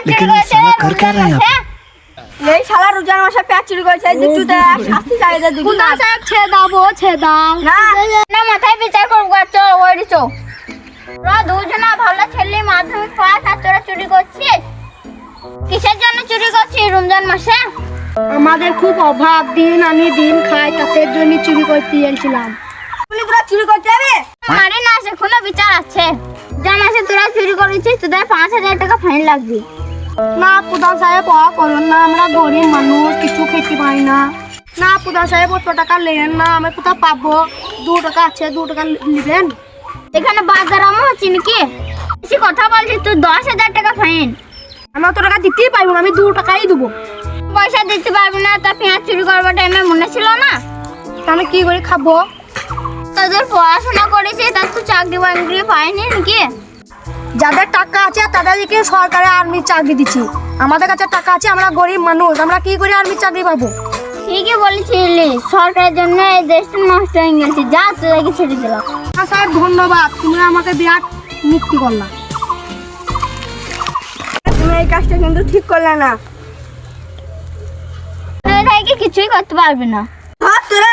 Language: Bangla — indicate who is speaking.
Speaker 1: लेकिन ये साला कर क्या रहा है यहाँ पे?
Speaker 2: এই শালা রোজার মাসে পেট চুরি করেছে দুটো শাস্তি চাই দে দুটো
Speaker 3: খুদা সাহেব ছেড়ে দাও ছেড়ে দাও
Speaker 2: না
Speaker 4: না মাথায় বিচার করবো চল ওই চো তোরা দুজনা ভালো ছেলে মাধ্যমিক পাস আর তোরা চুরি করছিস কিসের জন্য চুরি করছিস রমজান মাসে?
Speaker 3: আমাদের খুব অভাব, দিন আনি দিন খাই, তাদের জন্য চুরি করতে গেছিলাম।
Speaker 2: তুমি তোরা চুরি করতে যাবে
Speaker 4: মারি না এখনো বিচার আছে। যে মাসে তোরা চুরি করেছিস তোদের 5,000 টাকা ফাইন লাগবে।
Speaker 3: না প্রধান সাহেব পড়া করুন না, আমরা গরিব মানুষ, কিছু খেতে পাই না। না প্রধান সাহেব অত টাকা নেন না, আমি কোথাও পাবো? 2 টাকা আছে, 2 টাকা নেবেন?
Speaker 4: এখানে বাজার আমও হচ্ছে নাকি? বেশি কথা বলছিস তুই 10,000 টাকা ফাইন।
Speaker 3: আমি অত টাকা দিতেই পারবো না, আমি 2 টাকাই দেবো।
Speaker 4: পয়সা দিতে পারবি না তা পেঁয়াজ চুরি করবার টাইমে মনে ছিল না?
Speaker 3: তা আমি কি করে খাবো?
Speaker 4: তোদের পড়াশোনা করেছিস তার তো চাকরি বাকরি পাইনি নাকি?
Speaker 3: যাদের টাকা আছে তাদেরকে সরকারি আর্মি চাকরি দিচ্ছি, আমাদের কাছে টাকা আছে, আমরা গরিব মানুষ, আমরা কি করে আর্মি চাকরি পাবো?
Speaker 4: ঠিকই বলেছিলি, সরকারের জন্য এই দেশটা নষ্ট হয়ে গেছে। যা তোদেরকে ছেড়ে দিলাম।
Speaker 3: স্যার ধন্যবাদ, তুমি আমাকে বিরাট মুক্তি করলা।
Speaker 2: তুমি এই কাজটা কিন্তু ঠিক করলে না
Speaker 4: তোদের কিছুই করতে পারবি না।
Speaker 2: হাত তোরা